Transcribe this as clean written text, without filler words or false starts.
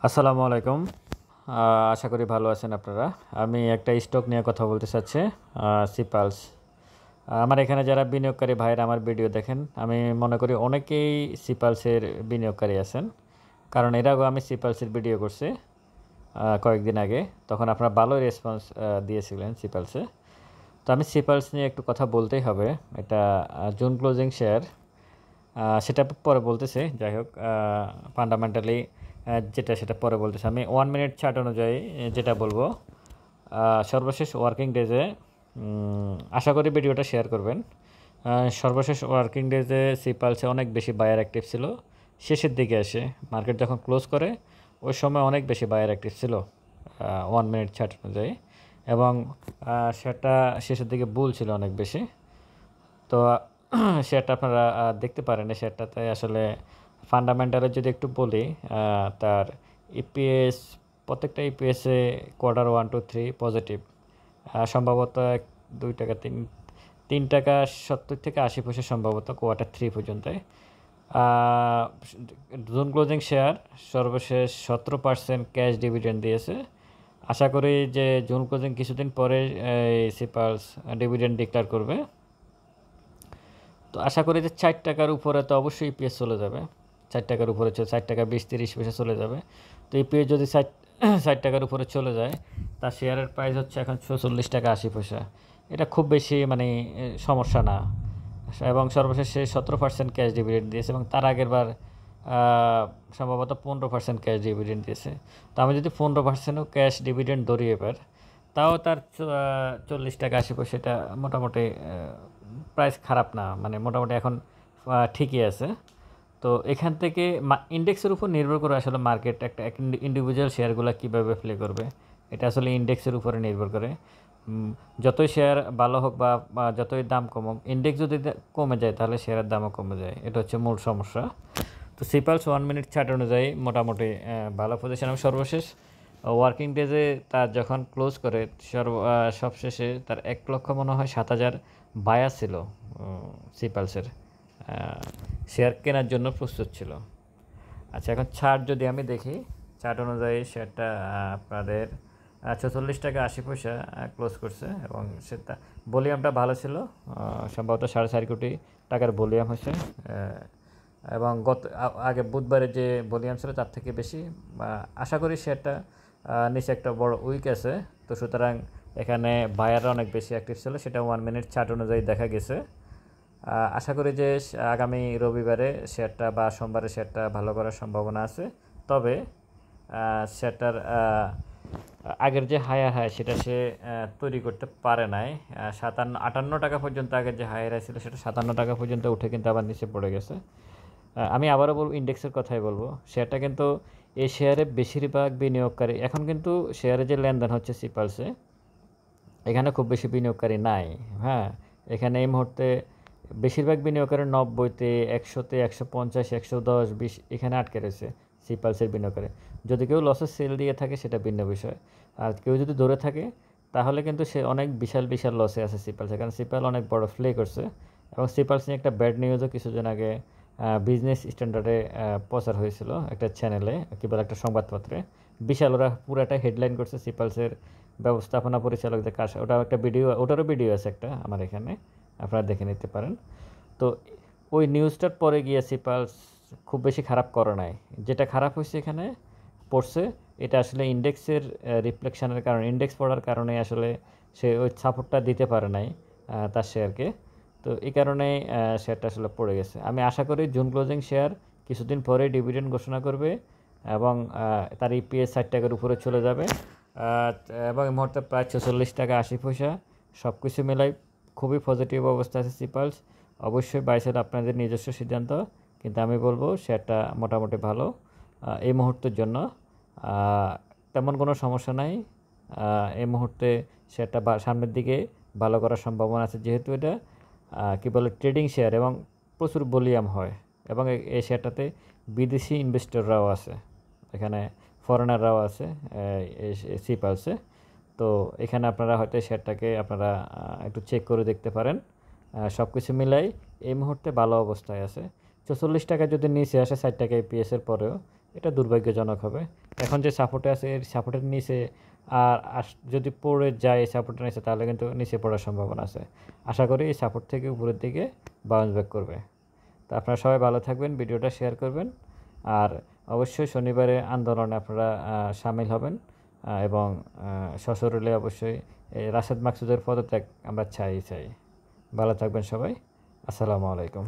আসসালামু আলাইকুম। আশা করি ভালো আছেন আপনারা। আমি একটা স্টক নিয়ে কথা বলতে চাচ্ছি, সিপালস। আমার এখানে যারা বিনিয়োগকারী ভাইয়েরা আমার ভিডিও দেখেন, আমি মনে করি অনেকেই সিপালসের বিনিয়োগকারী আছেন। কারণ এর আগেও আমি সিপালসের ভিডিও করছি কয়েকদিন আগে। তখন আপনারা ভালোই রেসপন্স দিয়েছিলেন সিপালসে। তো আমি সিপালস নিয়ে একটু কথা বলতেই হবে। এটা জুন ক্লোজিং শেয়ার, সেটা পরে বলতেছি। যাই হোক, ফান্ডামেন্টালি যেটা সেটা পরে বলতেছি। আমি 1 মিনিট চার্ট অনুযায়ী যেটা বলবো, সর্বশেষ ওয়ার্কিং ডেজে আশা করি ভিডিওটা শেয়ার করবেন। সর্বশেষ ওয়ার্কিং ডেজে সিপালসে অনেক বেশি বায়ার অ্যাক্টিভ ছিল। শেষের দিকে এসে মার্কেট যখন ক্লোজ করে ওই সময় অনেক বেশি বায়ার অ্যাক্টিভ ছিল 1 মিনিট চার্ট অনুযায়ী, এবং সেটা শেষের দিকে বুল ছিল অনেক বেশি। তো শেয়ারটা আপনারা দেখতে পারেন। এই শেয়ারটাতে আসলে ফান্ডামেন্টালের যদি একটু বলি, তার ইপিএস, প্রত্যেকটা ইপিএসে কোয়ার্টার 1 2 3 পজিটিভ। সম্ভবত 2 টাকা 3 টাকা 70 থেকে 80 পয়সা সম্ভবত কোয়ার্টার 3 পর্যন্ত। জুন ক্লোজিং শেয়ার সর্বশেষ 17% ক্যাশ ডিভিডেন্ড দিয়েছে। আশা করি যে জুন ক্লোজিং কিছুদিন পরে সিপালস ডিভিডেন্ড ডিক্লেয়ার করবে। তো আশা করি যে 4 টাকার উপরে তো অবশ্যই ইপিএস চলে যাবে। 4 টাকার উপরে 4 টাকা 20-30 পয়সা চলে যাবে। তো ইপিএস যদি 4 টাকার উপরে চলে যায়, তার শেয়ারের প্রাইস হচ্ছে এখন 46 টাকা 80 পয়সা। এটা খুব বেশি মানে সমস্যা না। এবং সর্বশেষ সে 17% ক্যাশ ডিভিডেন্ড দিয়েছে, এবং তার আগের বার সম্ভবত 15% ক্যাশ ডিভিডেন্ড দিয়েছে। তো আমি যদি 15%ও ক্যাশ ডিভিডেন্ড ধরি এবার, তাও তার 40 টাকা 80 পয়সা, এটা মোটামুটি প্রাইস খারাপ না, মানে মোটামুটি এখন ঠিকই আছে। তো এখান থেকে ইন্ডেক্সের উপর নির্ভর করে আসলে মার্কেট একটা ইন্ডিভিজুয়াল শেয়ারগুলো কীভাবে প্লে করবে, এটা আসলে ইন্ডেক্সের উপরে নির্ভর করে। যতই শেয়ার ভালো হোক বা যতই দাম কমুক, ইন্ডেক্স যদি কমে যায় তাহলে শেয়ারের দামও কমে যায়। এটা হচ্ছে মূল সমস্যা। তো সিপালস 1 মিনিট চার্ট অনুযায়ী মোটামুটি ভালো পজিশন। আমি সর্বশেষ ওয়ার্কিং ডেজে তার যখন ক্লোজ করে সবশেষে তার 1 লক্ষ মনে হয় 7,000 বায়ার ছিল সিপালসের, শেয়ার কেনার জন্য প্রস্তুত ছিল। আচ্ছা, এখন চার্ট যদি আমি দেখি, চার্ট অনুযায়ী শেয়ারটা আপনাদের 46 টাকা 80 পয়সা ক্লোজ করছে, এবং সেটা ভলিউমটা ভালো ছিল। সম্ভবত 4.5 কোটি টাকার ভলিউম হয়েছে, এবং আগে বুধবারে যে ভলিউম ছিল তার থেকে বেশি। আশা করি শেয়ারটা নিচে একটা বড় উইক আছে। তো সুতরাং এখানে বায়াররা অনেক বেশি অ্যাক্টিভ ছিল, সেটা 1 মিনিট চার্ট অনুযায়ী দেখা গেছে। আশা করি যে আগামী রবিবারে শেয়ারটা বা সোমবারে শেয়ারটা ভালো করার সম্ভাবনা আছে। তবে শেয়ারটার আগের যে হায়ার হাই সেটা সে তৈরি করতে পারে নাই। 58 টাকা পর্যন্ত আগের যে হায়ার হাই ছিল সেটা 57 টাকা পর্যন্ত উঠে কিন্তু আবার নিচে পড়ে গেছে। আমি আবারও বলবো, ইন্ডেক্সের কথাই বলবো। শেয়ারটা কিন্তু, এই শেয়ারে বেশিরভাগ বিনিয়োগকারী এখন কিন্তু শেয়ারে যে লেনদেন হচ্ছে সিপালসে, এখানে খুব বেশি বিনিয়োগকারী নাই। হ্যাঁ, এখানে এই মুহূর্তে বেশিরভাগ বিনিয়োগকারী 90-তে, 100-তে, 150, 110, 20 এখানে আটকে রয়েছে সিপালসের বিনিয়োগকারী। যদি কেউ লসের সেল দিয়ে থাকে সেটা ভিন্ন বিষয়, আর কেউ যদি ধরে থাকে তাহলে কিন্তু সে অনেক বিশাল বিশাল লসে আছে সিপালসে, কারণ সিপাল অনেক বড় প্লে করছে। এবং সিপালস নিয়ে একটা ব্যাড নিউজও কিছুদিন আগে বিজনেস স্ট্যান্ডার্ডে প্রচার হয়েছিল একটা চ্যানেলে, কী বলে একটা সংবাদপত্রে। বিশাল, ওরা পুরাটা হেডলাইন করছে সিপালসের ব্যবস্থাপনা পরিচালকদের কাজ। ওটাও একটা ভিডিও, ওটারও ভিডিও আছে একটা আমার এখানে, আপনারা দেখে নিতে পারেন। তো ওই নিউজটার পরে গিয়ে সিপালস খুব বেশি খারাপ করে নাই। যেটা খারাপ হয়েছে এখানে পড়ছে, এটা আসলে ইন্ডেক্সের রিফ্লেকশনের কারণে, ইন্ডেক্স পড়ার কারণে আসলে সে ওই সাপোর্টটা দিতে পারে নাই তার শেয়ারকে। তো এই কারণেই শেয়ারটা আসলে পড়ে গেছে। আমি আশা করি জুন ক্লোজিং শেয়ার কিছুদিন পরে ডিভিডেন্ড ঘোষণা করবে, এবং তার ইপিএস 60 টাকার উপরে চলে যাবে। এবং এই মুহূর্তে প্রায় 46 টাকা 80 পয়সা। সব কিছু মেলাই খুবই পজিটিভ অবস্থা আছে সিপালস। অবশ্যই বাই সাইড আপনাদের নিজস্ব সিদ্ধান্ত, কিন্তু আমি বলবো শেয়ারটা মোটামুটি ভালো এই মুহূর্তের জন্য। তেমন কোনো সমস্যা নাই এই মুহূর্তে। শেয়ারটা সামনের দিকে ভালো করার সম্ভাবনা আছে, যেহেতু এটা কী বলে ট্রেডিং শেয়ার এবং প্রচুর ভলিউম হয়, এবং এই শেয়ারটাতে বিদেশি ইনভেস্টররাও আছে, এখানে ফরেনাররাও আছে সিপালসে। তো এখানে আপনারা হয়তো শেয়ারটাকে আপনারা একটু চেক করে দেখতে পারেন। সব কিছু মিলাই এই মুহূর্তে ভালো অবস্থায় আছে। 44 টাকা যদি নিচে আসে 60 টাকা ইপিএসের পরেও, এটা দুর্ভাগ্যজনক হবে। এখন যে সাপোর্টে আছে এর সাপোর্টের নিচে আর যদি পড়ে যায় এই সাপোর্টের নিচে তাহলে কিন্তু নিচে পড়ার সম্ভাবনা আছে। আশা করি এই সাপোর্ট থেকে উপরের দিকে বাউন্স ব্যাক করবে। তো আপনারা সবাই ভালো থাকবেন, ভিডিওটা শেয়ার করবেন আর অবশ্যই শনিবারে আন্দোলনে আপনারা শামিল হবেন এবং সশরীরে অবশ্যই এই রাশেদ মাকসুদের পদত্যাগ আমরা চাই। ভালো থাকবেন সবাই। আসসালামু আলাইকুম।